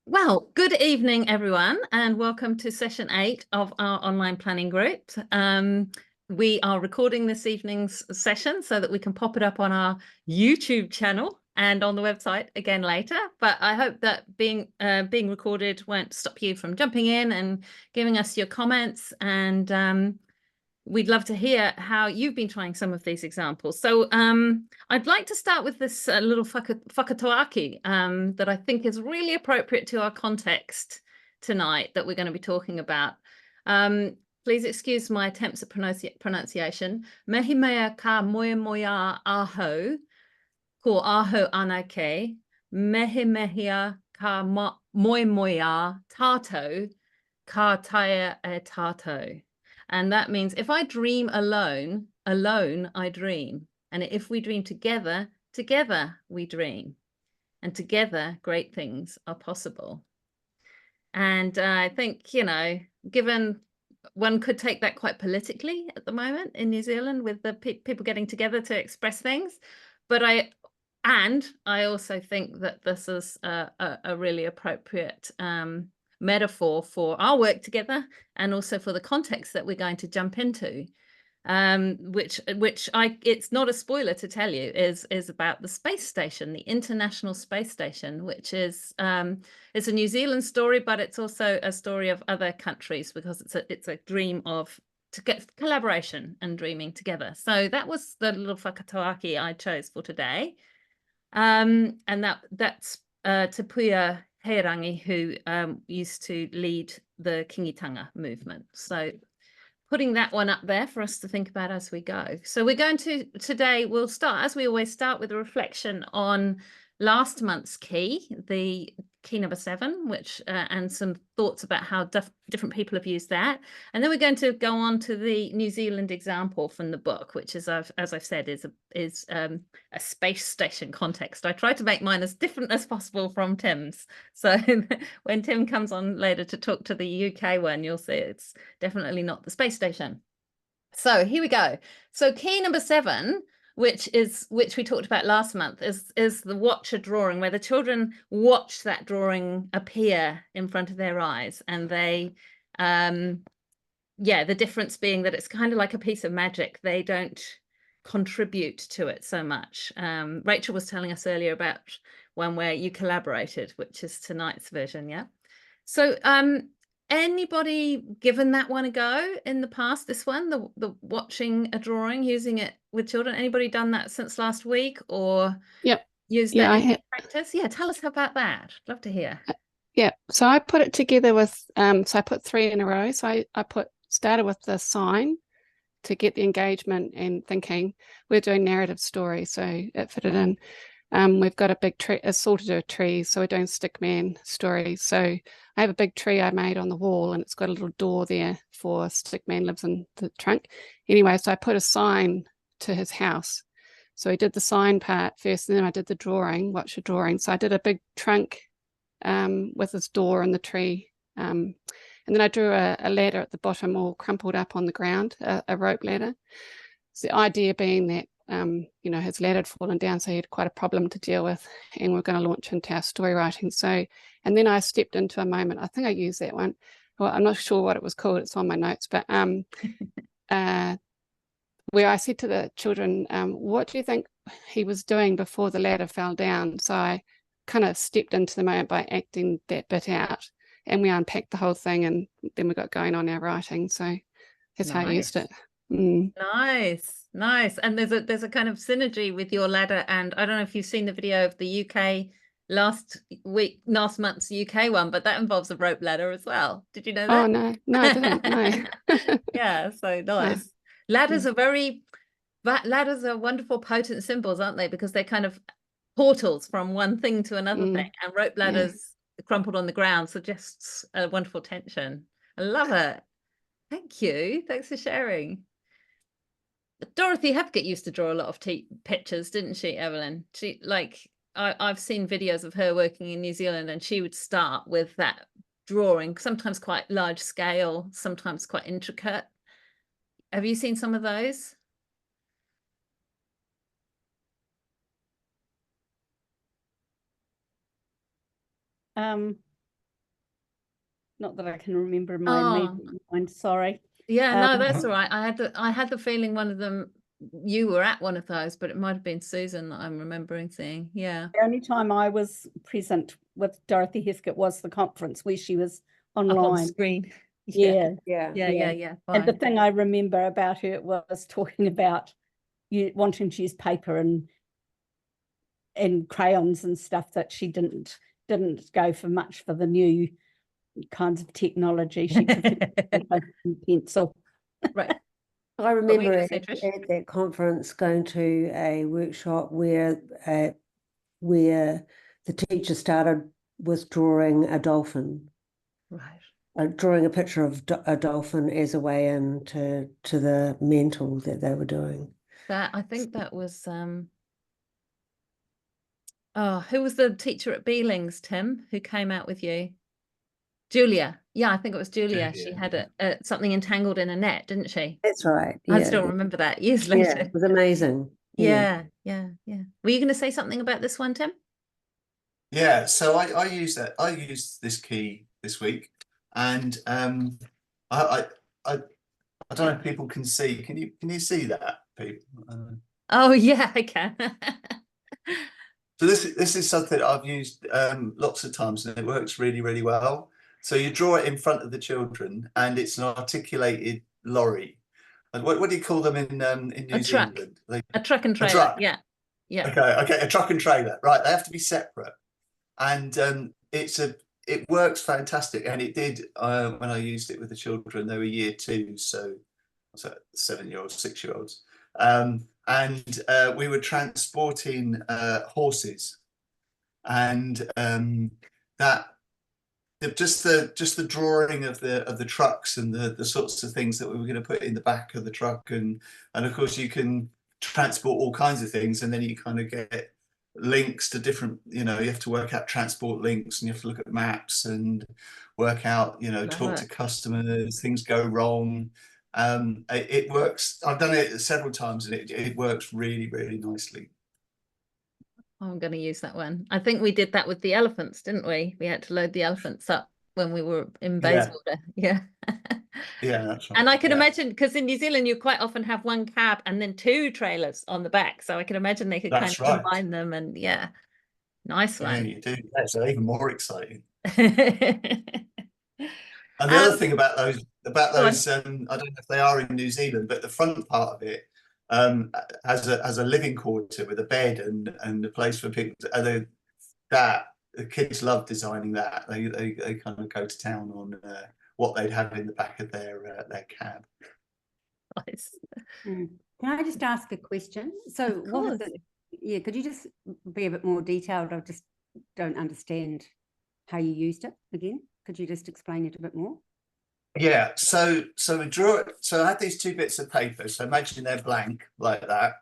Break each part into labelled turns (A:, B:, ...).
A: Well, good evening, everyone, and welcome to session 8 of our online planning group. We are recording this evening's session so that we can pop it up on our YouTube channel and on the website again later. But I hope that being recorded won't stop you from jumping in and giving us your comments. And we'd love to hear how you've been trying some of these examples. So I'd like to start with this little whakataaki that I think is really appropriate to our context tonight that we're going to be talking about. Please excuse my attempts at pronunciation. Mehi mea ka moe moia aho, ko aho anake, mehi mehia ka moe moia tātou, ka taia e tātou. And that means if I dream alone, alone I dream. And if we dream together, together we dream. And together, great things are possible. And I think, given one could take that quite politically at the moment in New Zealand with the people getting together to express things. But I also think that this is a really appropriate metaphor for our work together and also for the context that we're going to jump into, which it's not a spoiler to tell you is about the space station, the International Space Station, which is it's a New Zealand story, but it's also a story of other countries because it's a dream of to get collaboration and dreaming together. So that was the little whakataaki I chose for today. And that's Te Puia Heirangi, who used to lead the Kingitanga movement. So putting that one up there for us to think about as we go. So we're going to, today we'll start, as we always start, with a reflection on last month's key, the key number 7, which and some thoughts about how different people have used that. And then we're going to go on to the New Zealand example from the book, which is, as I've said, is a space station context. I try to make mine as different as possible from Tim's. So when Tim comes on later to talk to the UK one, you'll see it's definitely not the space station. So here we go. So key number 7, which we talked about last month, is the watch a drawing, where the children watch that drawing appear in front of their eyes, and they the difference being that it's kind of like a piece of magic. They don't contribute to it so much. Rachel was telling us earlier about one where you collaborated, which is tonight's version. Yeah. So anybody given that one a go in the past, this one, the watching a drawing, using it with children? Anybody done that since last week or used that in practice? Yeah, tell us about that. Love to hear.
B: Yeah, so I put it together with, so I put 3 in a row. So I started with the sign to get the engagement and thinking. We're doing narrative story, so it fitted in. We've got a big tree, it's all to do with trees, so we're doing Stickman stories. So I have a big tree I made on the wall, and it's got a little door there for Stickman lives in the trunk. Anyway, so I put a sign to his house. So we did the sign part first, and then I did the drawing, watch a drawing. So I did a big trunk with his door and the tree. And then I drew a ladder at the bottom all crumpled up on the ground, a rope ladder. So the idea being that his ladder had fallen down, so he had quite a problem to deal with, and we're going to launch into our story writing. So, and then I stepped into a moment, I think I used that one. Well, I'm not sure what it was called, it's on my notes, but where I said to the children, what do you think he was doing before the ladder fell down? So I kind of stepped into the moment by acting that bit out, and we unpacked the whole thing, and then we got going on our writing. So that's how I used it.
A: Nice. And there's a kind of synergy with your ladder, and I don't know if you've seen the video of the UK last month's UK one, but that involves a rope ladder as well. Did you know that?
B: Oh no, I didn't. No.
A: Yeah, so nice. Ladders are wonderful, potent symbols, aren't they? Because they're kind of portals from one thing to another thing, and rope ladders crumpled on the ground suggests a wonderful tension. I love it. Thank you. Thanks for sharing. Dorothy Hepgett used to draw a lot of pictures, didn't she, Evelyn? She I've seen videos of her working in New Zealand, and she would start with that drawing, sometimes quite large scale, sometimes quite intricate. Have you seen some of those?
C: not that I can remember in my
A: Oh.
C: immediate mind. Sorry.
A: Yeah, no,
C: Um,
A: that's all right. I had the feeling one of them, you were at one of those, but it might have been Susan that I'm remembering seeing. Yeah.
C: The only time I was present with Dorothy Heskett was the conference where she was
A: Up on
C: online.
A: screen.
C: Yeah.
D: Yeah.
A: Yeah.
C: And the
A: Fine.
C: thing I remember about her was talking about you wanting to use paper and crayons and stuff, that she didn't go for much for the new kinds of technology. She preferred paper and pencil.
A: Right.
D: I
A: were you
D: remember
A: gonna
D: at,
A: say, Trish?
D: at that conference going to a workshop where the teacher started with drawing a dolphin,
A: Right.
D: drawing a picture of a dolphin as a way into the mental that they were doing.
A: I think that was who was the teacher at Beelings, Tim, who came out with you? Julia. Yeah, I think it was Julia. She had something entangled in a net, didn't she?
D: That's right.
A: I
D: Yeah.
A: still remember that years
D: Yeah,
A: later.
D: it was amazing.
A: Yeah. Were you going to say something about this one, Tim?
E: Yeah, so I used that. I used this key this week, and I don't know if people can see. Can you see that, people?
A: Oh yeah, I can.
E: So this is something I've used lots of times, and it works really, really well. So you draw it in front of the children, and it's an articulated lorry. And what do you call them in New
A: truck.
E: Zealand?
A: A truck and trailer.
E: truck.
A: Yeah.
E: Okay, a truck and trailer. Right, they have to be separate, and it works fantastic. And it did when I used it with the children. They were year 2, so 7-year-olds, 6-year-olds. And we were transporting horses, and just the drawing of the trucks and the sorts of things that we were going to put in the back of the truck, and of course you can transport all kinds of things, and then you kind of get links to different, you have to work out transport links, and you have to look at maps and work out, talk to customers. Things go wrong. It works. I've done it several times, and it works really, really nicely.
A: I'm going to use that one. I think we did that with the elephants, didn't we? We had to load the elephants up when we were in Bayswater. Yeah.
E: Yeah, that's right.
A: And I can imagine, because in New Zealand you quite often have one cab and then 2 trailers on the back, so I can imagine they could kind of combine them. And nice one.
E: Yeah, you do. That's even more exciting. And the other thing about those, I don't know if they are in New Zealand, but the front part of it has a living quarter with a bed and a place for people to, the kids love designing that. They kind of go to town on what they'd have in the back of their cab.
A: Nice.
F: Can I just ask a question? So what is it? Could you just be a bit more detailed? I just don't understand how you used it again. Could you just explain it a bit more?
E: Yeah, so we drew it. So I had these 2 bits of paper. So imagine they're blank like that.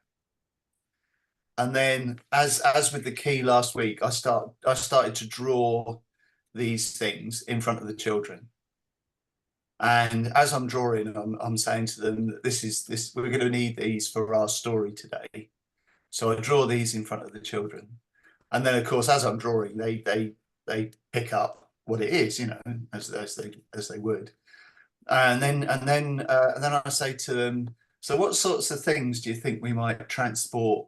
E: And then, as with the key last week, I started to draw these things in front of the children. And as I'm drawing, I'm saying to them that this we're going to need these for our story today. So I draw these in front of the children, and then of course, as I'm drawing, they pick up what it is, as they would. And then I say to them, so what sorts of things do you think we might transport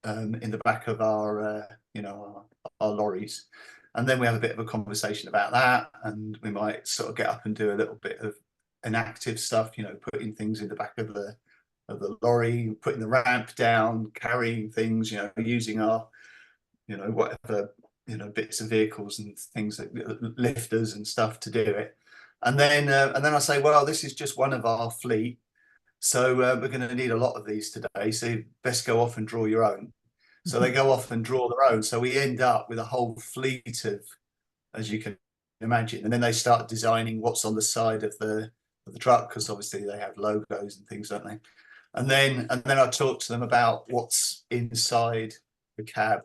E: in the back of our lorries? And then we have a bit of a conversation about that, and we might sort of get up and do a little bit of inactive stuff, putting things in the back of the lorry, putting the ramp down, carrying things, using our, whatever, bits of vehicles and things like lifters and stuff to do it. And then I say, well, this is just one of our fleet, so we're going to need a lot of these today, so you best go off and draw your own. So they go off and draw their own, so we end up with a whole fleet of, as you can imagine, and then they start designing what's on the side of the truck, because obviously they have logos and things, don't they? And then I talk to them about what's inside the cab,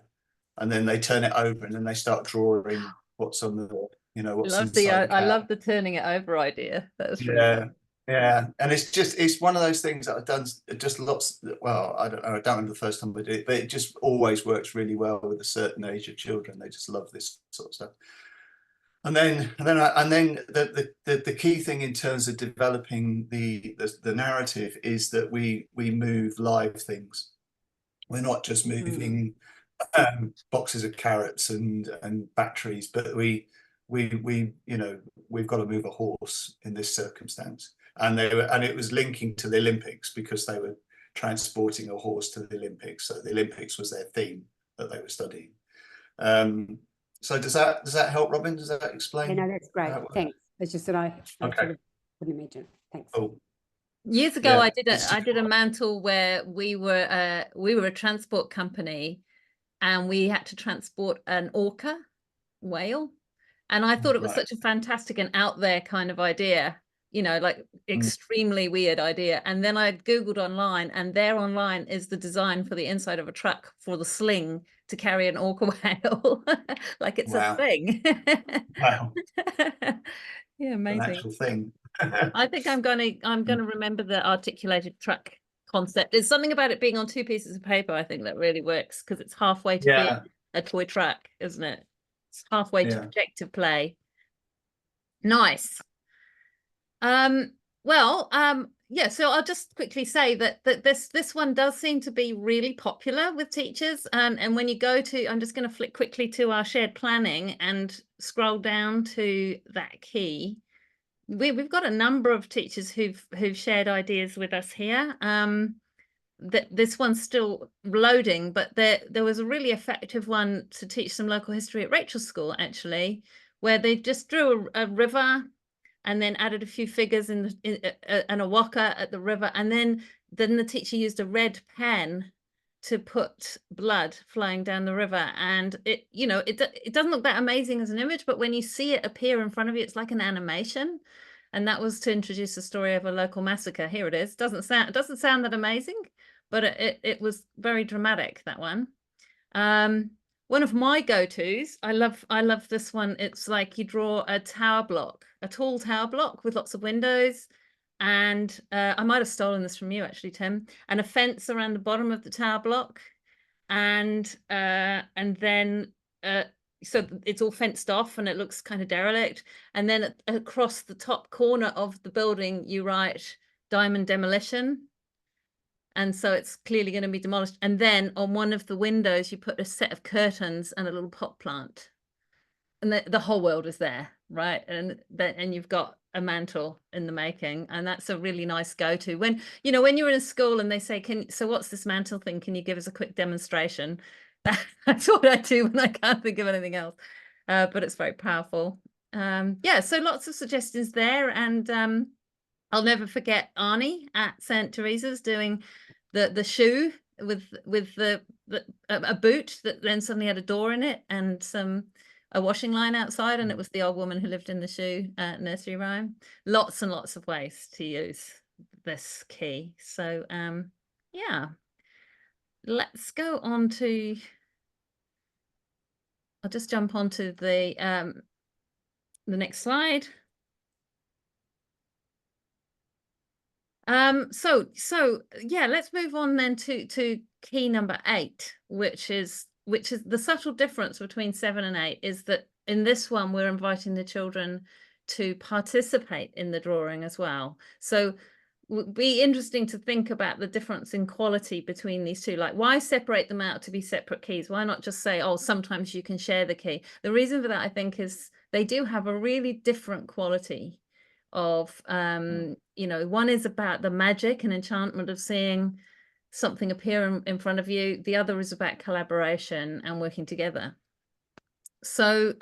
E: and then they turn it over, and then they start drawing what's on the, what's inside the cab.
A: I love the turning it over idea. That's really fun.
E: Yeah, and it's one of those things that I've done just lots. Well, I don't know. I don't remember the first time I did it, but it just always works really well with a certain age of children. They just love this sort of stuff. And then the key thing in terms of developing the narrative is that we move live things. We're not just moving boxes of carrots and batteries, but we you know, we've got to move a horse in this circumstance. And it was linking to the Olympics because they were transporting a horse to the Olympics. So the Olympics was their theme that they were studying. So does that help, Robin? Does that explain?
F: Yeah, no, that's great. Thanks. It's just that I
E: Okay.
F: sort of couldn't imagine. Thanks.
E: Cool.
A: Years ago,
E: Yeah,
A: I did a mantle where we were a transport company, and we had to transport an orca whale, and I thought it was
E: Right.
A: such a fantastic and out there kind of idea, you know, like extremely weird idea. And then I Googled online, and there online is the design for the inside of a truck for the sling to carry an orca whale, like it's
E: Wow.
A: a thing.
E: Wow.
A: Yeah,
E: An
A: amazing.
E: actual thing.
A: I think I'm gonna remember the articulated truck concept. There's something about it being on 2 pieces of paper, I think, that really works, because it's halfway to
E: Yeah.
A: being a toy truck, isn't it? It's halfway to
E: Yeah.
A: projective play. Nice. Well, yeah, so I'll just quickly say that this one does seem to be really popular with teachers, and when you go to, I'm just going to flick quickly to our shared planning and scroll down to that key. We've got a number of teachers who've shared ideas with us here. That this one's still loading, but there was a really effective one to teach some local history at Rachel's school, actually, where they just drew a river and then added a few figures and a waka at the river, and then the teacher used a red pen to put blood flowing down the river. And it, you know, it doesn't look that amazing as an image, but when you see it appear in front of you, it's like an animation. And that was to introduce the story of a local massacre. Here it is. Doesn't sound that amazing, but it was very dramatic, that one. One of my go-tos, I love this one. It's like you draw a tower block, a tall tower block with lots of windows, and I might have stolen this from you actually, Tim, and a fence around the bottom of the tower block, and then so it's all fenced off and it looks kind of derelict, and then across the top corner of the building you write Diamond Demolition. And so it's clearly going to be demolished. And then on one of the windows, you put a set of curtains and a little pot plant. And the whole world is there, right? And you've got a mantle in the making. And that's a really nice go-to. When, you know, when you're in school and they say, so what's this mantle thing? Can you give us a quick demonstration? That's what I do when I can't think of anything else. But it's very powerful. Yeah, so lots of suggestions there. And I'll never forget Arnie at St. Teresa's doing the shoe with a boot that then suddenly had a door in it and a washing line outside, and it was the old woman who lived in the shoe nursery rhyme. Lots and lots of ways to use this key. So yeah, let's go on to, I'll just jump onto the next slide. So yeah, let's move on then to key number 8, which is the subtle difference between 7 and 8 is that in this one we're inviting the children to participate in the drawing as well. So it would be interesting to think about the difference in quality between these two. Like, why separate them out to be separate keys? Why not just say, oh, sometimes you can share the key? The reason for that, I think, is they do have a really different quality of you know, one is about the magic and enchantment of seeing something appear in front of you. The other is about collaboration and working together. So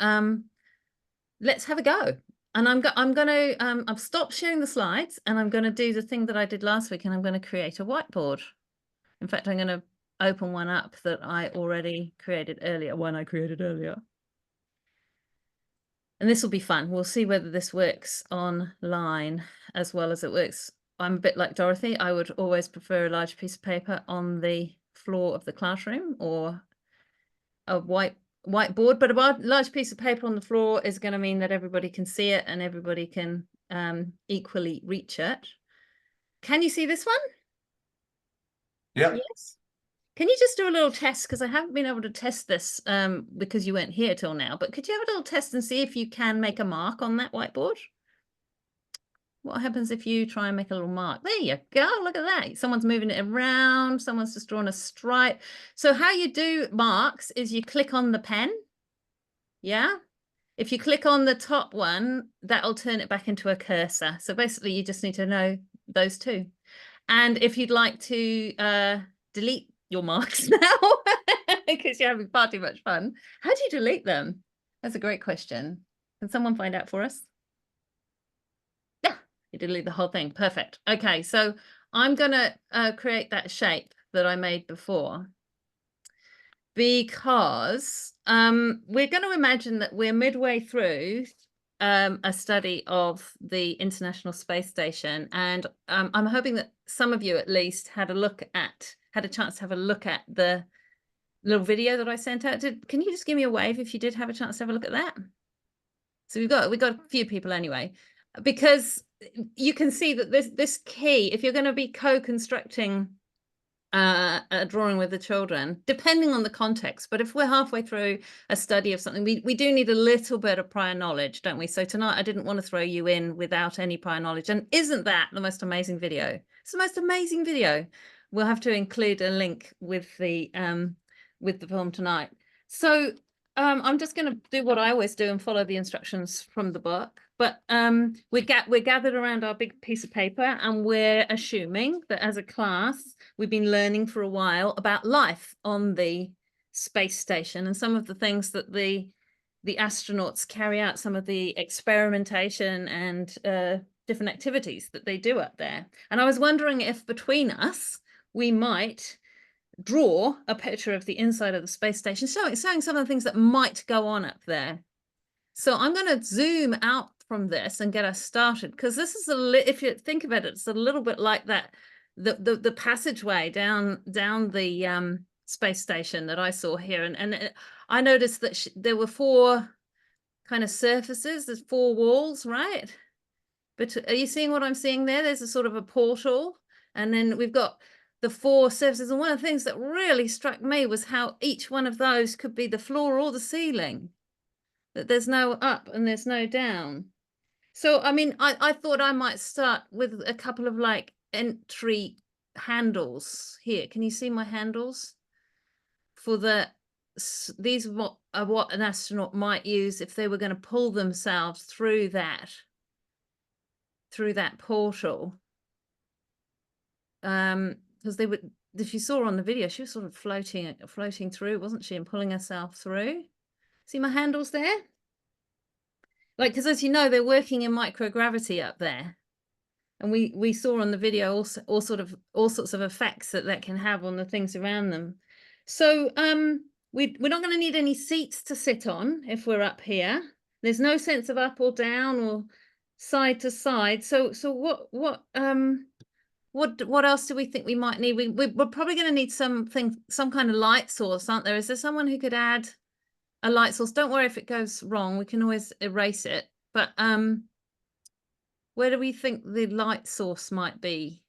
A: let's have a go. And I've stopped sharing the slides, and I'm going to do the thing that I did last week, and I'm going to create a whiteboard. In fact, I'm going to open one up that I already created earlier, one I created earlier. And this will be fun. We'll see whether this works online as well as it works. I'm a bit like Dorothy. I would always prefer a large piece of paper on the floor of the classroom or a whiteboard, but a large piece of paper on the floor is going to mean that everybody can see it and everybody can equally reach it. Can you see this one?
E: Yeah.
A: Yes. Can you just do a little test? Because I haven't been able to test this because you weren't here till now. But could you have a little test and see if you can make a mark on that whiteboard? What happens if you try and make a little mark? There you go. Look at that. Someone's moving it around. Someone's just drawn a stripe. So how you do marks is you click on the pen. Yeah. If you click on the top one, that'll turn it back into a cursor. So basically, you just need to know those two. And if you'd like to delete your marks now, because you're having far too much fun, how do you delete them? That's a great question. Can someone find out for us? Yeah, you delete the whole thing. Perfect. Okay, so I'm going to create that shape that I made before, because we're going to imagine that we're midway through a study of the International Space Station, and I'm hoping that some of you at least had a chance to have a look at the little video that I sent out. Can you just give me a wave if you did have a chance to have a look at that? So we've got a few people anyway, because you can see that this key, if you're going to be co-constructing a drawing with the children, depending on the context, but if we're halfway through a study of something, we do need a little bit of prior knowledge, don't we? So tonight I didn't want to throw you in without any prior knowledge. And isn't that the most amazing video? It's the most amazing video. We'll have to include a link with the film tonight. So I'm just going to do what I always do and follow the instructions from the book. But we're gathered around our big piece of paper, and we're assuming that as a class, we've been learning for a while about life on the space station and some of the things that the astronauts carry out, some of the experimentation and different activities that they do up there. And I was wondering if between us, we might draw a picture of the inside of the space station, showing some of the things that might go on up there. So I'm going to zoom out from this and get us started, because this is if you think about it, it's a little bit like that the passageway down the space station that I saw here, and I noticed that there were 4 kind of surfaces. There's 4 walls, right? But are you seeing what I'm seeing there? There's a sort of a portal, and then we've got the 4 surfaces. And one of the things that really struck me was how each one of those could be the floor or the ceiling, that there's no up and there's no down. So, I mean, I thought I might start with a couple of like entry handles here. Can you see my handles? For these are what an astronaut might use if they were going to pull themselves through that portal. Because they would, if you saw on the video, she was sort of floating through, wasn't she, and pulling herself through. See my handles there? Like, because as you know, they're working in microgravity up there, and we saw on the video also all sorts of effects that can have on the things around them. So we're not going to need any seats to sit on if we're up here. There's no sense of up or down or side to side. So what else do we think we might need? We're probably going to need some kind of light source, aren't there? Is there someone who could add a light source? Don't worry if it goes wrong, we can always erase it. But where do we think the light source might be?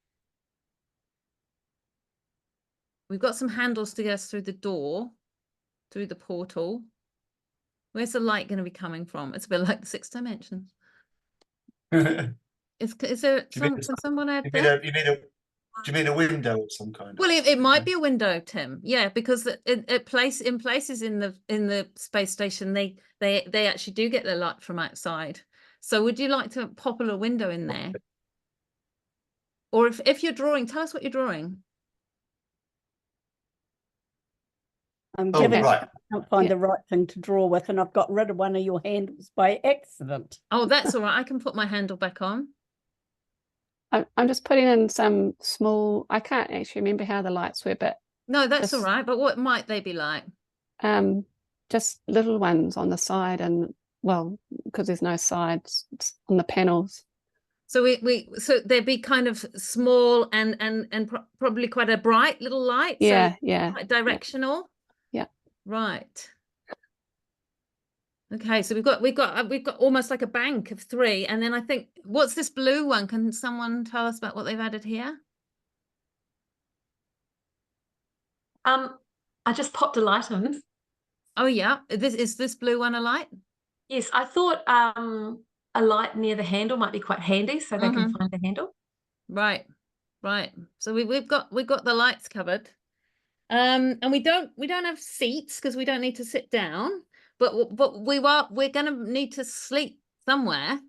A: We've got some handles to get us through the door, through the portal. Where's the light going to be coming from? It's a bit like the 6th dimension. Is there can someone add that?
E: Do you mean a window of some kind?
A: Well, it might be a window, Tim. Yeah, because in places in the space station, they actually do get their light from outside. So would you like to pop a little window in there? Or if you're drawing, tell us what you're drawing.
C: I'm
E: Oh,
C: giving
E: right.
C: I can't find the right thing to draw with, and I've got rid of one of your handles by accident.
A: Oh, that's all right. I can put my handle back on.
B: I'm just putting in some small, I can't actually remember how the lights were, but
A: No, that's all
B: just-
A: right. But what might they be like?
B: just little ones on the side, and well, because there's no sides on the panels.
A: So so they'd be kind of small and probably quite a bright little light.
B: Yeah,
A: So
B: yeah.
A: quite directional.
B: Yeah.
A: Right. Okay, so we've got almost like a bank of 3, and then I think, what's this blue one? Can someone tell us about what they've added here?
G: I just popped a light on.
A: Oh yeah, is this blue one a light?
G: Yes, I thought a light near the handle might be quite handy so they can find the handle.
A: Right, right. So we've got the lights covered. And we don't have seats because we don't need to sit down, but we're gonna need to sleep somewhere.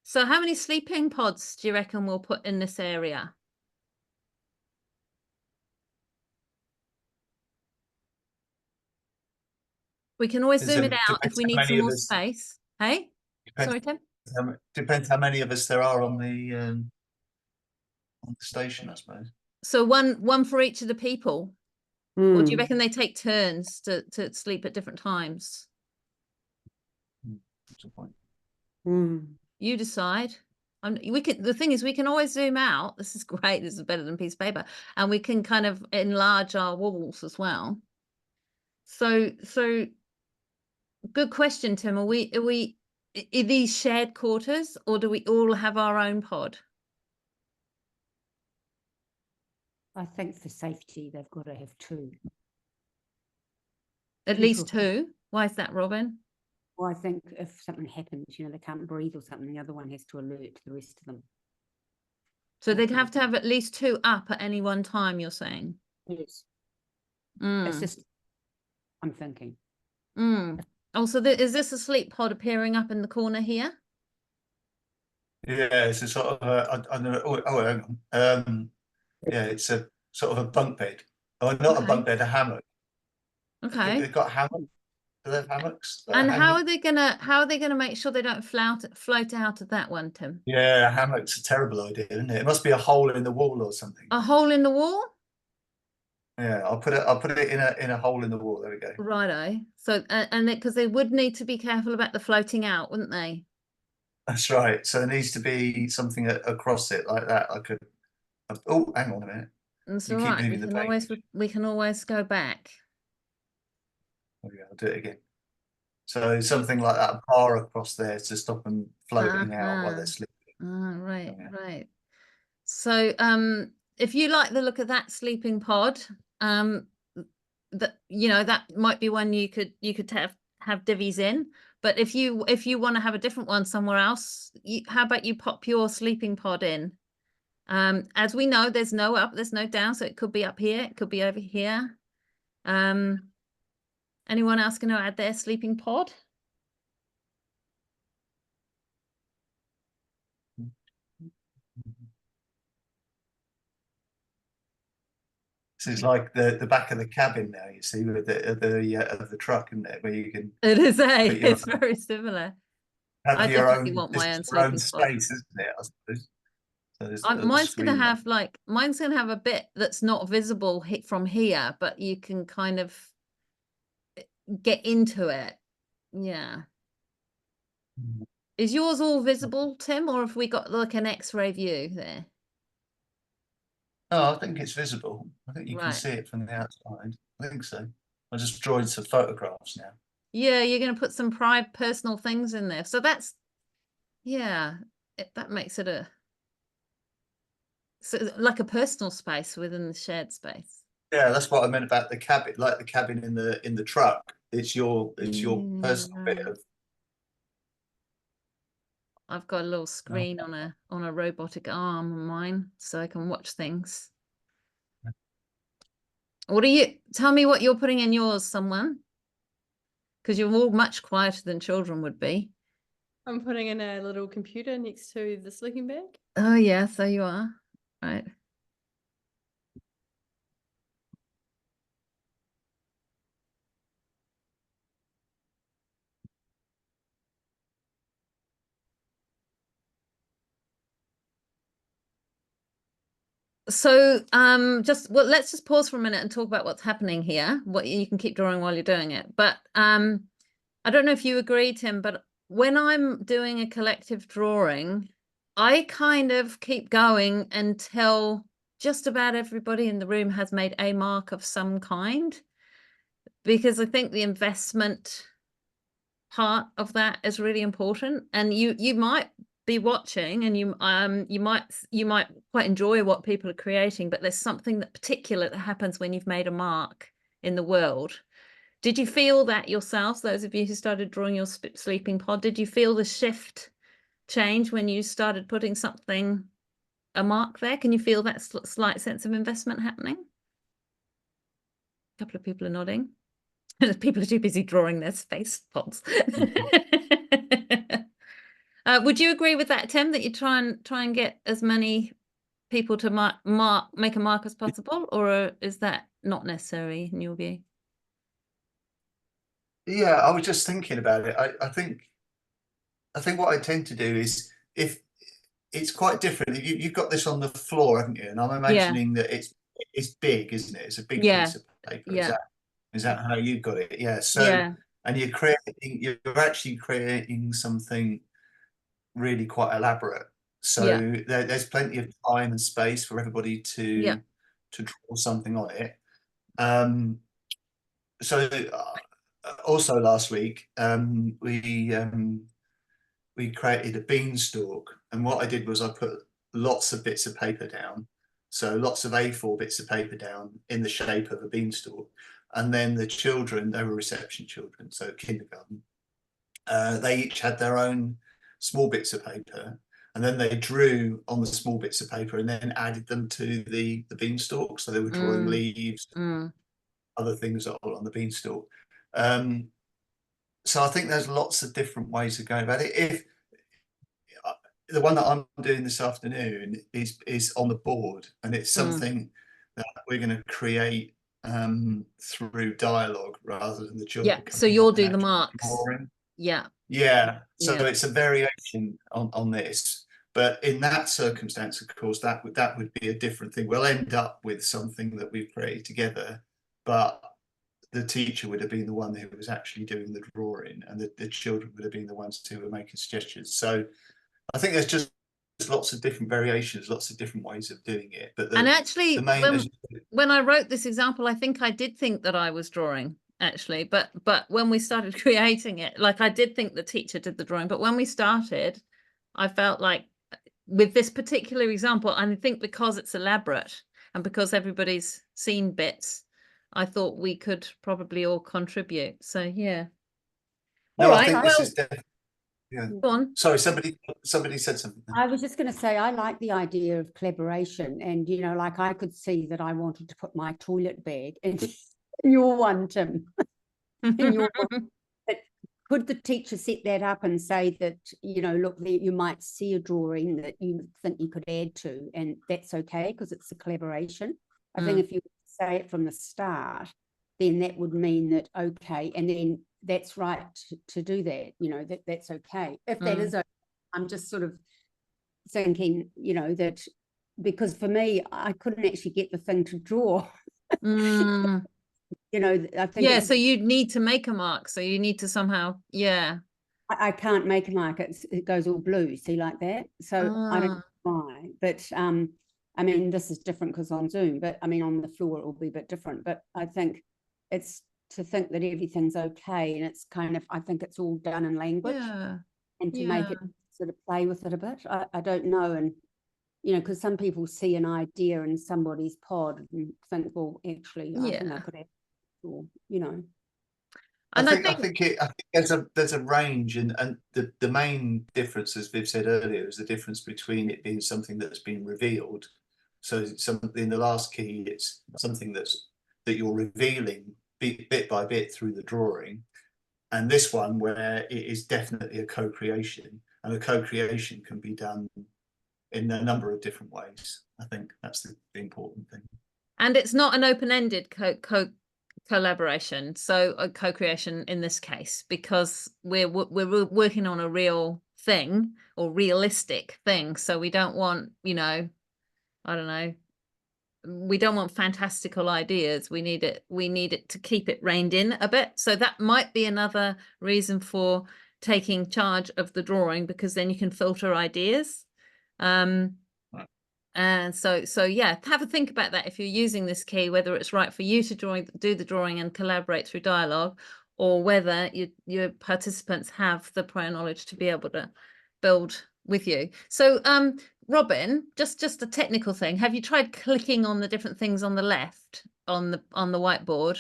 A: So how many sleeping pods do you reckon we'll put in this area? We can always zoom it out if we need some more space. Hey, sorry, Tim.
E: Depends how many of us there are on the station, I suppose.
A: So one for each of the people. Or do you
D: Mm.
A: reckon they take turns to sleep at different times?
E: That's the point.
D: Mm.
A: You decide. The thing is, we can always zoom out. This is great. This is better than a piece of paper, and we can kind of enlarge our walls as well. So good question, Tim. Are these shared quarters, or do we all have our own pod?
F: I think for safety, they've got to have two.
A: At least two. Why is that, Robin?
F: Well, I think if something happens, they can't breathe or something, the other one has to alert the rest of them.
A: So they'd have to have at least two up at any one time, you're saying?
F: Yes.
A: Mm.
F: It's just, I'm thinking.
A: Oh, so is this a sleep pod appearing up in the corner here?
E: Yeah, it's a sort of hang on. Yeah, it's a sort of a bunk bed. Oh, not a bunk bed, a hammock.
A: Okay.
E: They've got hammocks. Do they have hammocks?
A: And how are they gonna make sure they don't float out of that one, Tim?
E: Yeah, a hammock's a terrible idea, isn't it? It must be a hole in the wall or something.
A: A hole in the wall?
E: Yeah, I'll put it in a hole in the wall. There we go.
A: Righto. So and because they would need to be careful about the floating out, wouldn't they?
E: That's right. So there needs to be something across it like that. Oh, hang on a minute.
A: That's
E: You
A: all
E: keep
A: right.
E: moving
A: We can always go back.
E: Okay, I'll do it again. So something like that, a bar across there to stop them floating out while they're sleeping.
A: Right,
E: Yeah.
A: right. So if you like the look of that sleeping pod, that might be one you could have divvies in. But if you want to have a different one somewhere else, how about you pop your sleeping pod in? As we know, there's no up, there's no down, so it could be up here, it could be over here. Anyone else going to add their sleeping pod?
E: This is like the back of the cabin now, you see, with of the truck, isn't it? Where you can
A: It is
E: your
A: it's very similar.
E: have
A: I
E: your
A: definitely
E: own,
A: want my own
E: your own
A: sleeping pod.
E: space, isn't it? I suppose. So there's a little
A: Mine's going to
E: screen
A: have mine's going to have a bit that's not visible from here, but you can kind of get into it. Yeah.
E: there.
A: Is yours all visible, Tim, or have we got like an X-ray view there?
E: No, I think it's visible. I think you can
A: Right.
E: see it from the outside. I think so. I'm just drawing some photographs now.
A: Yeah, you're going to put some personal things in there. So that's, yeah, that makes it like a personal space within the shared space.
E: Yeah, that's what I meant about the cabin, like the cabin in the truck. It's your personal bit
A: right.
E: of.
A: I've got a little screen on a robotic arm on mine, so I can watch things. Tell me what you're putting in yours, someone, because you're all much quieter than children would be.
H: I'm putting in a little computer next to the sleeping bag.
A: Oh yeah, so you are, right. So let's just pause for a minute and talk about what's happening here. What you can keep drawing while you're doing it. But I don't know if you agree, Tim, but when I'm doing a collective drawing, I kind of keep going until just about everybody in the room has made a mark of some kind, because I think the investment part of that is really important. And you might be watching and you might quite enjoy what people are creating, but there's something particular that happens when you've made a mark. in the world. Did you feel that yourselves, those of you who started drawing your sleeping pod, did you feel the shift change when you started putting a mark there? Can you feel that slight sense of investment happening? A couple of people are nodding. People are too busy drawing their space pods. Would you agree with that, Tim, that you try and get as many people to make a mark as possible, or is that not necessary in your view?
E: Yeah, I was just thinking about it. I think what I tend to do is, if it's quite different. You've got this on the floor, haven't you? And I'm imagining that it's big, isn't it? It's a big piece of paper.
A: Yeah.
E: Is that how you've got it? Yeah. So,
A: Yeah.
E: and you're actually creating something really quite elaborate. So there's plenty of time and space for everybody to draw something on it. So also last week, we created a beanstalk, and what I did was I put lots of bits of paper down, so lots of A4 bits of paper down in the shape of a beanstalk, and then the children, they were reception children, so kindergarten, they each had their own small bits of paper, and then they drew on the small bits of paper and then added them to the beanstalk, so they were drawing leaves, other things on the beanstalk. So I think there's lots of different ways of going about it. If the one that I'm doing this afternoon is on the board, and it's something that we're going to create through dialogue rather than the children.
A: Yeah, so you'll do the marks.
E: Drawing.
A: Yeah.
E: So it's a variation on this, but in that circumstance, of course, that would be a different thing. We'll end up with something that we've created together, but the teacher would have been the one who was actually doing the drawing, and the children would have been the ones who were making suggestions. So I think there's lots of different variations, lots of different ways of doing it. But
A: actually, when I wrote this example, I think I did think that I was drawing, actually, but when we started creating it, like, I did think the teacher did the drawing, but when we started, I felt like with this particular example, and I think because it's elaborate and because everybody's seen bits, I thought we could probably all contribute. So yeah.
E: No, I think this is definitely.
A: Yeah. Go on.
E: Sorry, somebody said something.
F: I was just going to say, I like the idea of collaboration, and like, I could see that I wanted to put my toilet bag in your one, Tim. But could the teacher set that up and say that, look, you might see a drawing that you think you could add to, and that's okay because it's a collaboration. I think if you say it from the start, then that would mean that, okay, and then that's right to do that, that's okay. If that is okay, I'm just sort of thinking, that, because for me, I couldn't actually get the thing to draw. I think
A: so you'd need to make a mark, so you need to somehow
F: I can't make a mark, it goes all blue, see, like that, so I don't know why, but I mean, this is different because on Zoom, but I mean, on the floor it will be a bit different. But I think it's to think that everything's okay, and it's kind of, I think it's all done in language, and to make it sort of play with it a bit. I don't know, and because some people see an idea in somebody's pod and think, well, actually, I think I could have, or
E: And I think there's a range, and the main difference, as Viv said earlier, is the difference between it being something that's been revealed. So something in the last key, it's something that you're revealing bit by bit through the drawing, and this one where it is definitely a co-creation, and a co-creation can be done in a number of different ways. I think that's the important thing.
A: And it's not an open-ended collaboration, so a co-creation in this case, because we're working on a real thing or realistic thing, so we don't want, I don't know, we don't want fantastical ideas. We need it to keep it reined in a bit. So that might be another reason for taking charge of the drawing, because then you can filter ideas. And so yeah, have a think about that if you're using this key, whether it's right for you to do the drawing and collaborate through dialogue, or whether your participants have the prior knowledge to be able to build with you. So Robin, just a technical thing, have you tried clicking on the different things on the left on the whiteboard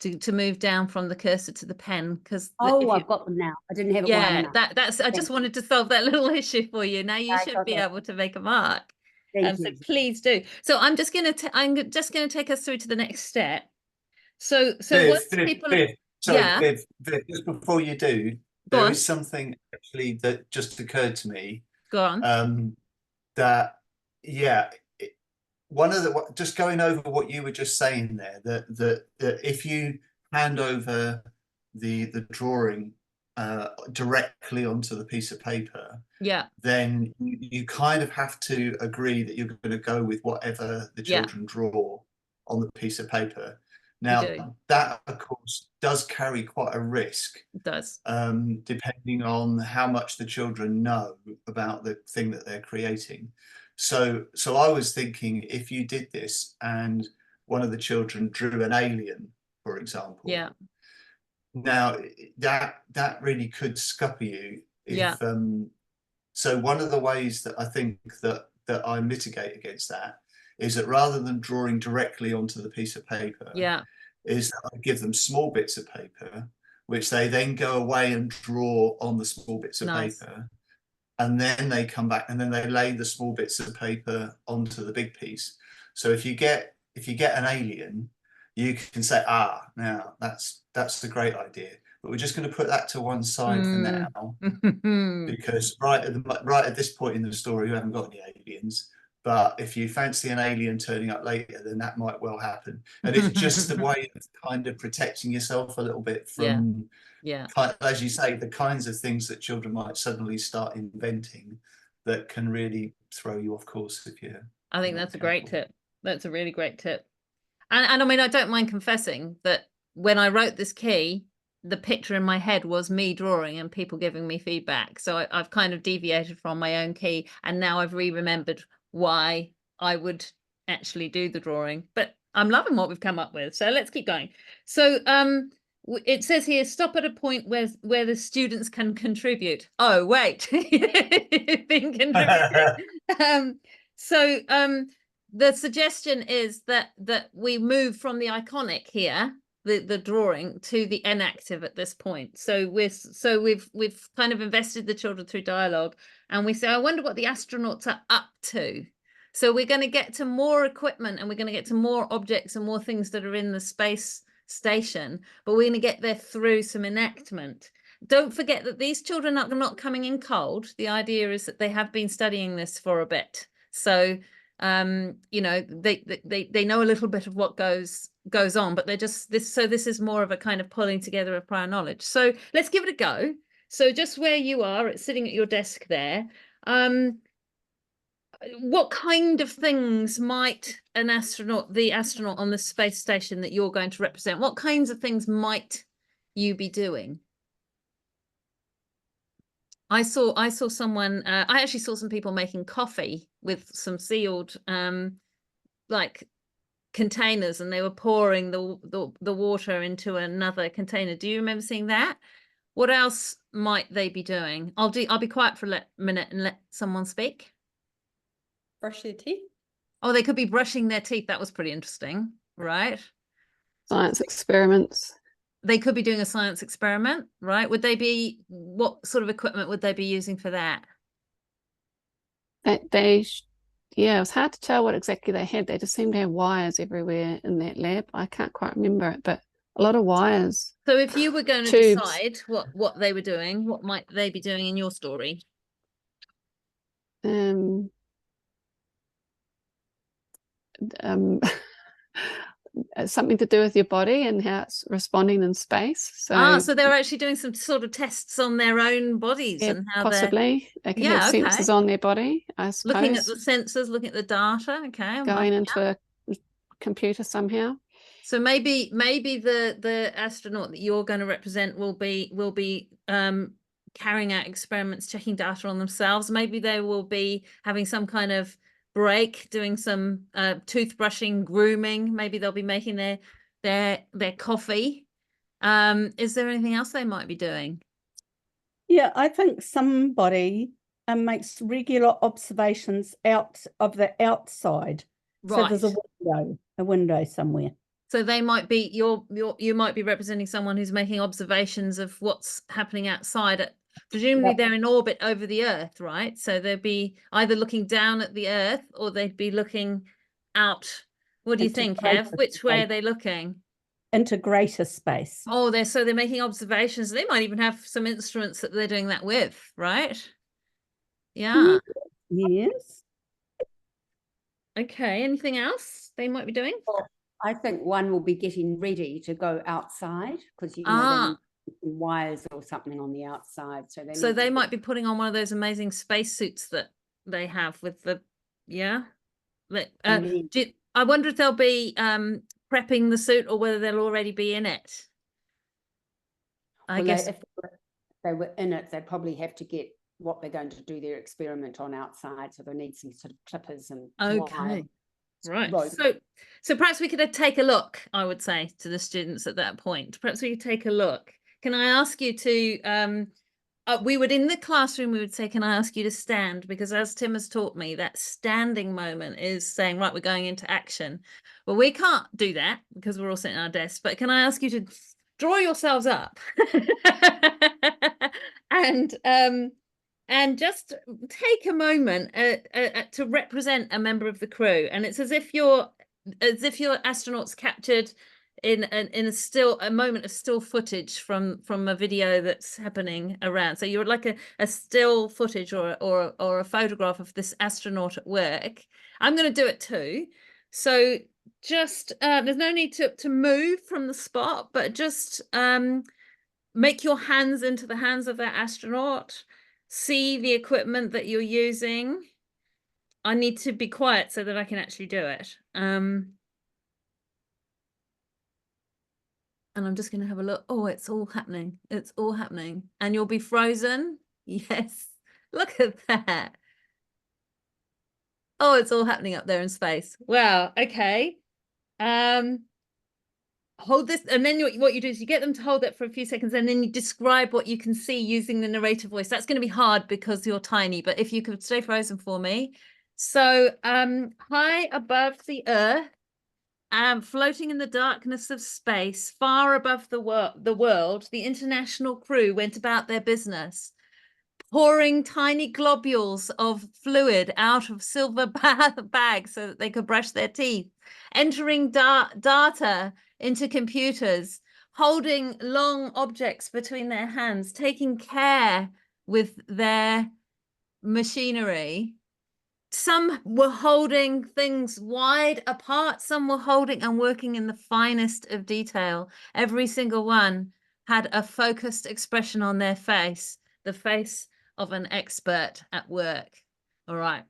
A: to move down from the cursor to the pen, because
C: Oh, I've got them now. I didn't have it wide
A: yeah,
C: enough.
A: that's I just
C: Thank
A: wanted to solve that little issue for you. Now you
C: I
A: should
C: got
A: be
C: it.
A: able to make a mark.
C: Thank
A: So
C: you.
A: please do. So I'm just going to take us through to the next step. So
E: Viv,
A: once people have,
E: sorry,
A: yeah,
E: Viv, just before you do,
A: go
E: there
A: on,
E: is something actually that just occurred to me.
A: go on.
E: That yeah, one of the just going over what you were just saying there, that if you hand over the drawing directly onto the piece of paper,
A: Yeah,
E: then you kind of have to agree that you're going to go with whatever the
A: Yeah.
E: children draw on the piece of paper.
A: You
E: Now,
A: do.
E: that of course does carry quite a risk,
A: It does.
E: depending on how much the children know about the thing that they're creating. So I was thinking, if you did this and one of the children drew an alien, for example,
A: Yeah,
E: now that really could scupper you if
A: Yeah.
E: So one of the ways that I think that I mitigate against that is that rather than drawing directly onto the piece of paper,
A: yeah,
E: is that I give them small bits of paper, which they then go away and draw on the small bits of
A: Nice.
E: paper. And then they come back and then they lay the small bits of paper onto the big piece. So if you get an alien, you can say, now that's a great idea. But we're just going to put that to one side for now, because right at this point in the story, you haven't got any aliens. But if you fancy an alien turning up later, then that might well happen. And it's just a way of kind of protecting yourself a little bit from,
A: Yeah.
E: as you say, the kinds of things that children might suddenly start inventing that can really throw you off course if you're.
A: I think
E: not
A: that's a great
E: careful.
A: tip. That's a really great tip. And I mean, I don't mind confessing that when I wrote this key, the picture in my head was me drawing and people giving me feedback. So I've kind of deviated from my own key, and now I've remembered why I would actually do the drawing. But I'm loving what we've come up with. So let's keep going. So it says here, stop at a point where the students can contribute. Oh, wait, being contributed. The suggestion is that we move from the iconic here, the drawing, to the enactive at this point. So we've kind of invested the children through dialogue, and we say, I wonder what the astronauts are up to. So we're going to get to more equipment, and we're going to get to more objects and more things that are in the space station, but we're going to get there through some enactment. Don't forget that these children are not coming in cold. The idea is that they have been studying this for a bit. So you know, they know a little bit of what goes on, but they're just this is more of a kind of pulling together of prior knowledge. So let's give it a go. So just where you are, sitting at your desk there, what kind of things might the astronaut on the space station that you're going to represent, what kinds of things might you be doing? I saw someone, I actually saw some people making coffee with some sealed like containers, and they were pouring the water into another container. Do you remember seeing that? What else might they be doing? I'll be quiet for a minute and let someone speak.
H: Brush their teeth.
A: Oh, they could be brushing their teeth. That was pretty interesting, right?
B: Science experiments.
A: They could be doing a science experiment, right? What sort of equipment would they be using for that?
B: Yeah, it was hard to tell what exactly they had. They just seemed to have wires everywhere in that lab. I can't quite remember it, but a lot of wires.
A: So if you were going to
B: Tubes.
A: decide what they were doing, what might they be doing in your story?
B: Something to do with your body and how it's responding in space. So
A: they're actually doing some sort of tests on their own bodies,
B: yeah,
A: and how
B: possibly they can have sensors on their body, I suppose.
A: Looking at the sensors, looking at the data. Okay,
B: going into a computer somehow.
A: So maybe the astronaut that you're going to represent will be carrying out experiments, checking data on themselves. Maybe they will be having some kind of break, doing some toothbrushing, grooming. Maybe they'll be making their coffee. Is there anything else they might be doing?
C: Yeah, I think somebody makes regular observations out of the outside.
A: Right.
C: So there's a window somewhere.
A: So they might be you might be representing someone who's making observations of what's happening outside. Presumably
C: Yep.
A: they're in orbit over the Earth, right? So they'd be either looking down at the Earth or they'd be looking out. What do you
C: Into
A: think,
C: greater
A: Kev? Which way are
C: space.
A: they looking?
C: Into greater space.
A: Oh, they're making observations. They might even have some instruments that they're doing that with, right? Yeah.
C: Yes.
A: Okay. Anything else they might be doing?
F: Well, I think one will be getting ready to go outside because they
A: Ah.
F: need wires or something on the outside. So
A: So
F: need
A: they
F: to
A: might be putting on one of those amazing spacesuits that they have with the, yeah.
F: and then
A: I wonder if they'll be prepping the suit or whether they'll already be in it. I
F: well,
A: guess.
F: if they were in it, they'd probably have to get what they're going to do their experiment on outside. So they need some sort of clippers and wire.
A: Okay. Right.
F: rope.
A: So perhaps we could take a look, I would say, to the students at that point. Perhaps we could take a look. Can I ask you to we would in the classroom we would say, can I ask you to stand? Because as Tim has taught me, that standing moment is saying, right, we're going into action. Well, we can't do that because we're all sitting at our desks, but can I ask you to draw yourselves up and just take a moment to represent a member of the crew. And it's as if your astronauts captured in a moment of still footage from a video that's happening around. So you're like a still footage or a photograph of this astronaut at work. I'm going to do it too. So just there's no need to move from the spot, but just make your hands into the hands of that astronaut. See the equipment that you're using. I need to be quiet so that I can actually do it. And I'm just going to have a look. Oh, it's all happening. It's all happening. And you'll be frozen. Yes. Look at that. Oh, it's all happening up there in space. Wow. Okay. Hold this, and then what you do is you get them to hold it for a few seconds, and then you describe what you can see using the narrator voice. That's going to be hard because you're tiny, but if you could stay frozen for me. So high above the Earth, floating in the darkness of space, far above the world, the international crew went about their business, pouring tiny globules of fluid out of silver bags so that they could brush their teeth, entering data into computers, holding long objects between their hands, taking care with their machinery. Some were holding things wide apart, some were holding and working in the finest of detail. Every single one had a focused expression on their face, the face of an expert at work. All right,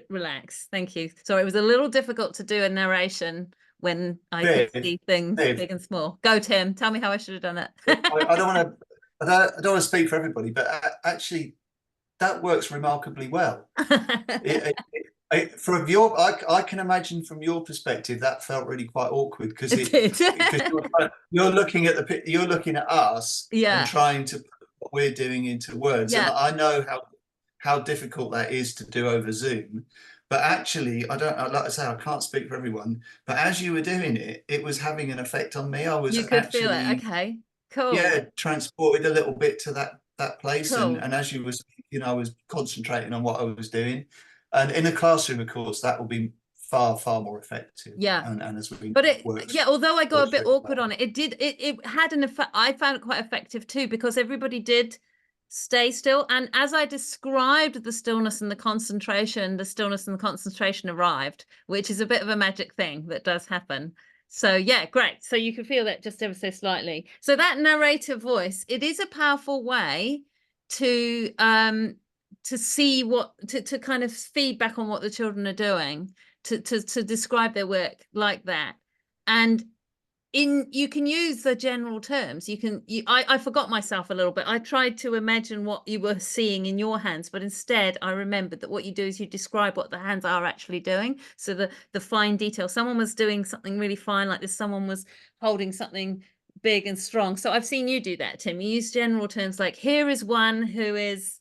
A: relax. Thank you. Sorry, it was a little difficult to do a narration when I could see things big and small. Go, Tim. Tell me how I should have done it.
E: I don't want to speak for everybody, but actually, that works remarkably well. From your, I can imagine from your perspective that felt really quite awkward because you're looking at us and trying to put what we're doing into words. And I know how difficult that is to do over Zoom. But actually, like I say, I can't speak for everyone. But as you were doing it, it was having an effect on me. I was
A: you could feel it. Okay, cool.
E: Yeah, transported a little bit to that place, cool. and as you were speaking, I was concentrating on what I was doing. And in a classroom, of course, that will be far more effective.
A: Yeah,
E: and as we
A: although I got a bit awkward on it, it had an effect. I found it quite effective too because everybody did stay still, and as I described the stillness and the concentration arrived, which is a bit of a magic thing that does happen. So yeah, great. So you can feel that just ever so slightly. So that narrator voice, it is a powerful way to see to kind of feedback on what the children are doing, to describe their work like that. And you can use the general terms. I forgot myself a little bit. I tried to imagine what you were seeing in your hands, but instead I remembered that what you do is you describe what the hands are actually doing. So the fine detail. Someone was doing something really fine like this. Someone was holding something big and strong. So I've seen you do that, Tim. You use general terms like, here is one who is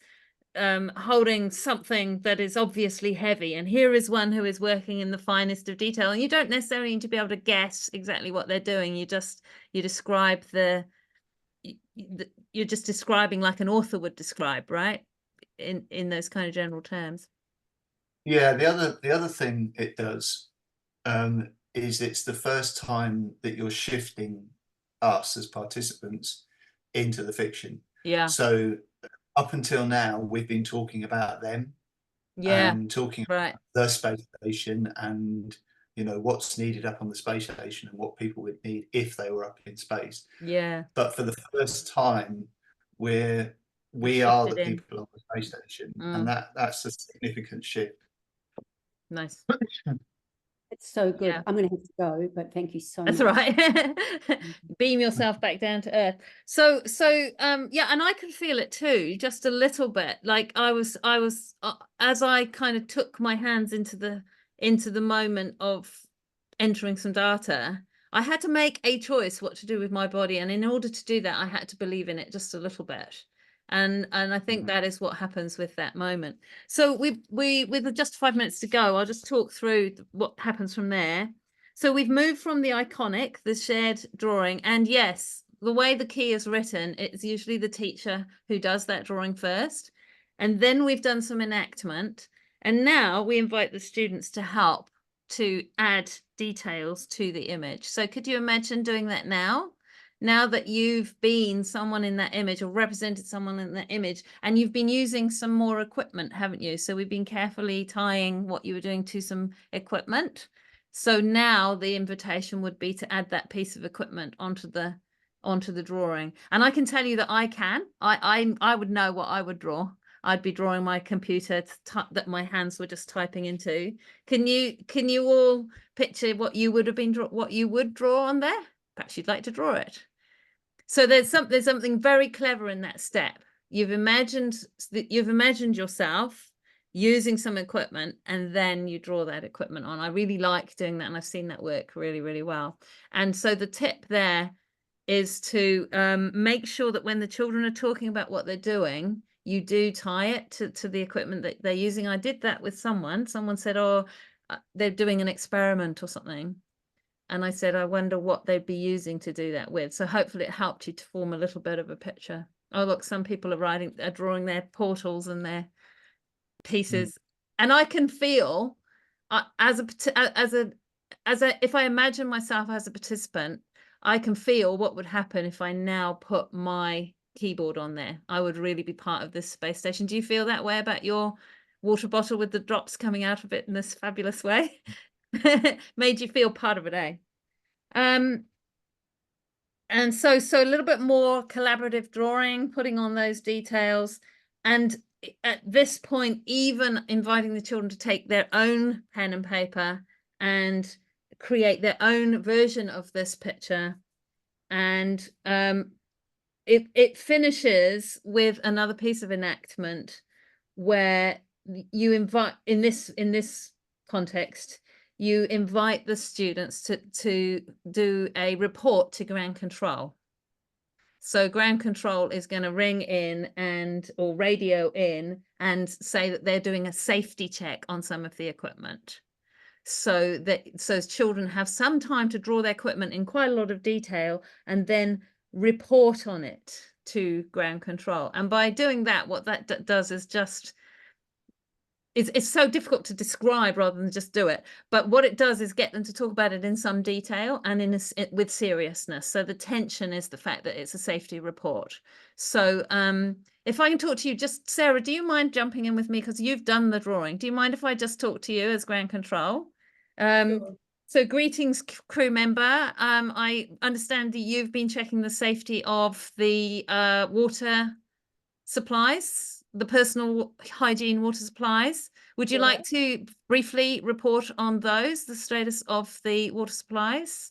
A: holding something that is obviously heavy, and here is one who is working in the finest of detail, and you don't necessarily need to be able to guess exactly what they're doing. You describe you're just describing like an author would describe, right, in those kind of general terms.
E: Yeah, the other thing it does is it's the first time that you're shifting us as participants into the fiction.
A: Yeah.
E: So up until now, we've been talking about them, and talking
A: right.
E: about the space station, and you know what's needed up on the space station and what people would need if they were up in space.
A: Yeah.
E: But for the first time, we are the
A: shifted in.
E: people on the space station,
A: Mm.
E: and that's a significant shift.
A: Nice.
F: It's so good.
A: Yeah.
F: I'm going to have to go, but thank you so
A: That's
F: much.
A: all right. Beam yourself back down to earth. So yeah, and I can feel it too, just a little bit. Like I was as I kind of took my hands into the moment of entering some data, I had to make a choice what to do with my body, and in order to do that, I had to believe in it just a little bit. And I think that is what happens with that moment. So we with just 5 minutes to go, I'll just talk through what happens from there. So we've moved from the iconic, the shared drawing, and yes, the way the key is written, it's usually the teacher who does that drawing first. And then we've done some enactment. And now we invite the students to help to add details to the image. So could you imagine doing that now? Now that you've been someone in that image or represented someone in that image, and you've been using some more equipment, haven't you? So we've been carefully tying what you were doing to some equipment. So now the invitation would be to add that piece of equipment onto the drawing. And I can tell you that I would know what I would draw. I'd be drawing my computer that my hands were just typing into. Can you all picture what you would have been what you would draw on there? Perhaps you'd like to draw it. So there's something very clever in that step. You've imagined yourself using some equipment, and then you draw that equipment on. I really like doing that, and I've seen that work really, really well. And so the tip there is to make sure that when the children are talking about what they're doing, you do tie it to the equipment that they're using. I did that with someone. Someone said, oh, they're doing an experiment or something. And I said, I wonder what they'd be using to do that with. So hopefully it helped you to form a little bit of a picture. Oh, look, some people are drawing their portals and their pieces. And I can feel if I imagine myself as a participant, I can feel what would happen if I now put my keyboard on there. I would really be part of this space station. Do you feel that way about your water bottle with the drops coming out of it in this fabulous way? Made you feel part of it, eh? And so a little bit more collaborative drawing, putting on those details, and at this point even inviting the children to take their own pen and paper and create their own version of this picture. And it finishes with another piece of enactment where you invite, in this context, you invite the students to do a report to ground control. So ground control is going to ring in or radio in and say that they're doing a safety check on some of the equipment. So children have some time to draw their equipment in quite a lot of detail and then report on it to ground control. And by doing that, what that does is just, it's so difficult to describe rather than just do it. But what it does is get them to talk about it in some detail and with seriousness. So the tension is the fact that it's a safety report. So if I can talk to you, just Sarah, do you mind jumping in with me? Because you've done the drawing. Do you mind if I just talk to you as ground control?
H: Sure.
A: So greetings, crew member. I understand that you've been checking the safety of the water supplies, the personal hygiene water supplies. Would you like to briefly report on those, the status of the water supplies?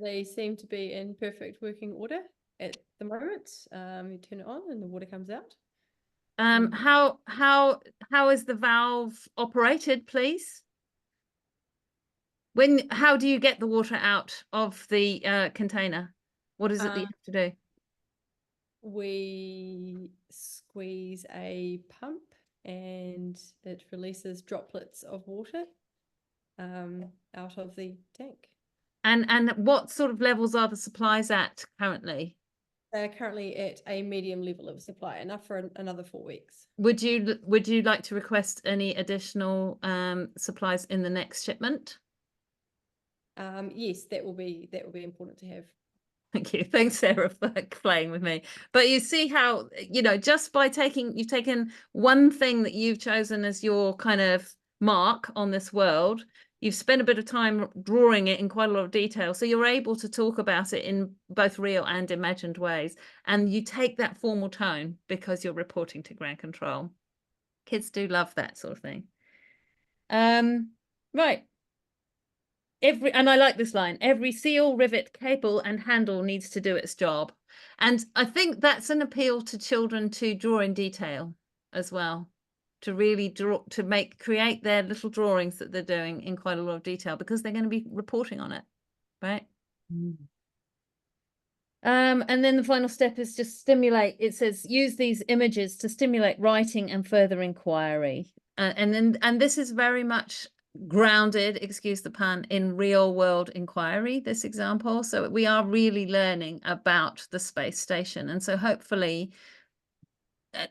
H: They seem to be in perfect working order at the moment. You turn it on and the water comes out.
A: How is the valve operated, please? How do you get the water out of the container? What is it that you have to do?
H: We squeeze a pump and it releases droplets of water out of the tank.
A: And what sort of levels are the supplies at currently?
H: They're currently at a medium level of supply, enough for another 4 weeks.
A: Would you like to request any additional supplies in the next shipment?
H: Yes, that will be important to have.
A: Thank you. Thanks, Sarah, for playing with me. But you see how, you know, just by you've taken one thing that you've chosen as your kind of mark on this world, you've spent a bit of time drawing it in quite a lot of detail. So you're able to talk about it in both real and imagined ways. And you take that formal tone because you're reporting to ground control. Kids do love that sort of thing. Right. And I like this line, every seal, rivet, cable and handle needs to do its job. And I think that's an appeal to children to draw in detail as well, to really create their little drawings that they're doing in quite a lot of detail because they're going to be reporting on it, right? And then the final step is just stimulate. It says use these images to stimulate writing and further inquiry. And this is very much grounded, excuse the pun, in real world inquiry, this example. So we are really learning about the space station. And so hopefully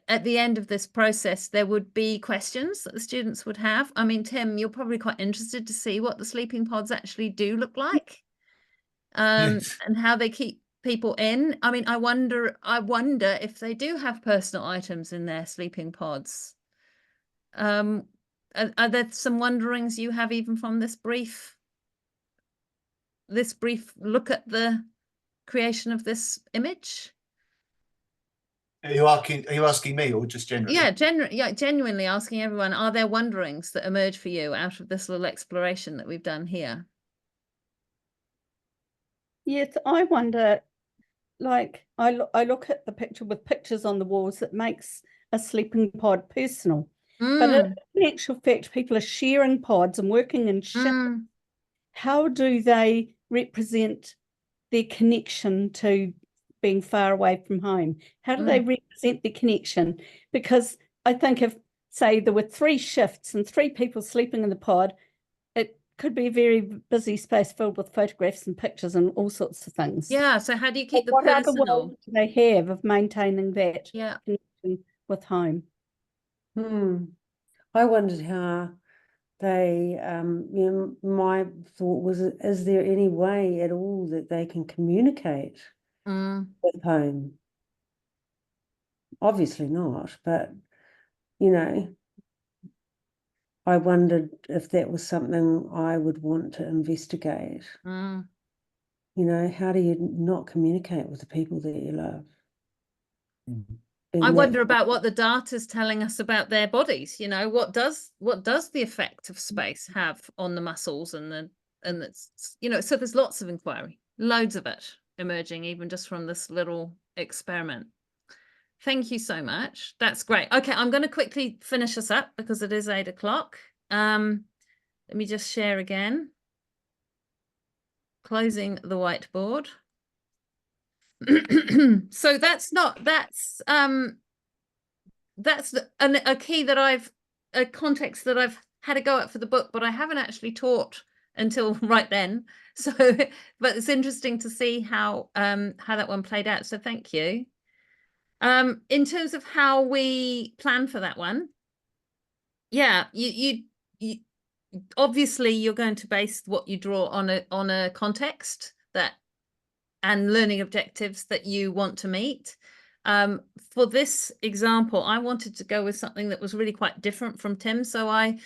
A: at the end of this process, there would be questions that the students would have. I mean, Tim, you're probably quite interested to see what the sleeping pods actually do look like, and how they keep people in. I mean, I wonder if they do have personal items in their sleeping pods. Are there some wonderings you have even from this brief look at the creation of this image?
E: Are you asking me or just generally?
A: Yeah, genuinely asking everyone, are there wonderings that emerge for you out of this little exploration that we've done here?
C: Yes, I wonder, like, I look at the picture with pictures on the walls that makes a sleeping pod personal. But in actual fact, people are sharing pods and working in shifts. How do they represent their connection to being far away from home? How do they represent the connection? Because I think if, say, there were 3 shifts and 3 people sleeping in the pod, it could be a very busy space filled with photographs and pictures and all sorts of things.
A: Yeah, so how do you keep the
C: What other
A: personal?
C: ways do they have of maintaining that connection with home?
D: I wondered how they, you know, my thought was, is there any way at all that they can communicate with home? Obviously not, but, you know, I wondered if that was something I would want to investigate. You know, how do you not communicate with the people that you love?
A: I wonder about what the data is telling us about their bodies. You know, what does the effect of space have on the muscles and it's, you know, so there's lots of inquiry, loads of it emerging even just from this little experiment. Thank you so much. That's great. Okay, I'm going to quickly finish this up because it is 8 o'clock. Let me just share again. Closing the whiteboard. So that's a key that a context that I've had a go at for the book, but I haven't actually taught until right then. So, but it's interesting to see how that one played out. So thank you. In terms of how we plan for that one, yeah, you obviously you're going to base what you draw on a context and learning objectives that you want to meet. For this example, I wanted to go with something that was really quite different from Tim. So I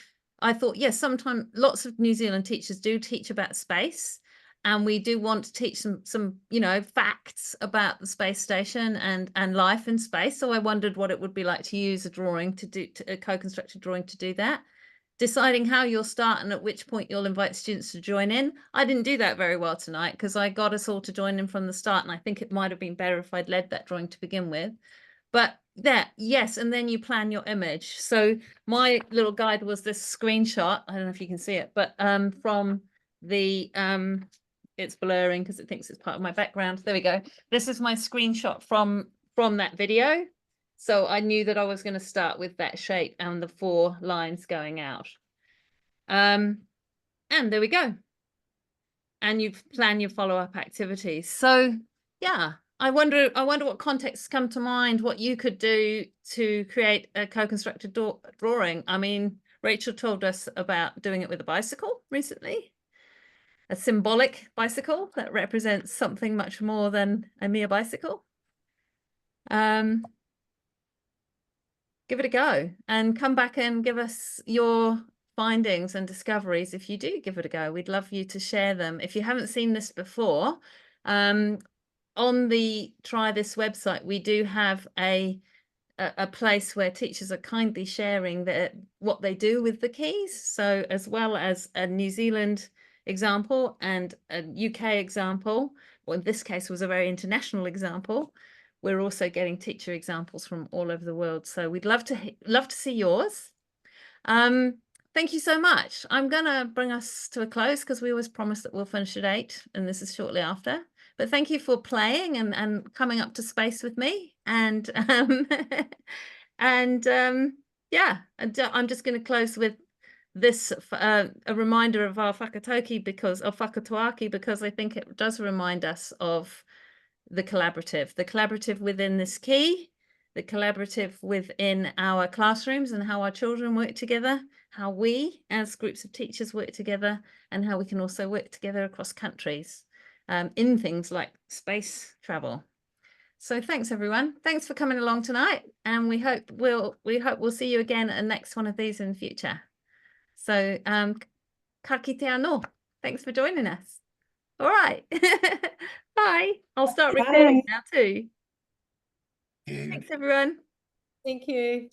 A: thought, yes, sometimes lots of New Zealand teachers do teach about space, and we do want to teach some you know, facts about the space station and life in space. So I wondered what it would be like to use a co-constructed drawing to do that. Deciding how you'll start and at which point you'll invite students to join in. I didn't do that very well tonight because I got us all to join in from the start, and I think it might have been better if I'd led that drawing to begin with. But yes, and then you plan your image. So my little guide was this screenshot. I don't know if you can see it, but from the it's blurring because it thinks it's part of my background. There we go. This is my screenshot from that video. So I knew that I was going to start with that shape and the 4 lines going out. And there we go. And you plan your follow-up activities. So yeah, I wonder what contexts come to mind, what you could do to create a co-constructed drawing. I mean, Rachel told us about doing it with a bicycle recently, a symbolic bicycle that represents something much more than a mere bicycle. Give it a go and come back and give us your findings and discoveries. If you do give it a go, we'd love you to share them. If you haven't seen this before, on the Try This website, we do have a place where teachers are kindly sharing what they do with the keys. So as well as a New Zealand example and a UK example, or in this case was a very international example, we're also getting teacher examples from all over the world. So we'd love to see yours. Thank you so much. I'm going to bring us to a close because we always promise that we'll finish at 8, and this is shortly after. But thank you for playing and coming up to space with me. And yeah, I'm just going to close with this a reminder of our whakatauki because I think it does remind us of the collaborative within this key, the collaborative within our classrooms and how our children work together, how we as groups of teachers work together, and how we can also work together across countries in things like space travel. So thanks everyone. Thanks for coming along tonight, and we hope we'll see you again at the next one of these in the future. So ka kite anō. Thanks for joining us. All right. Bye. I'll start recording now too. Thanks everyone.
H: Thank you.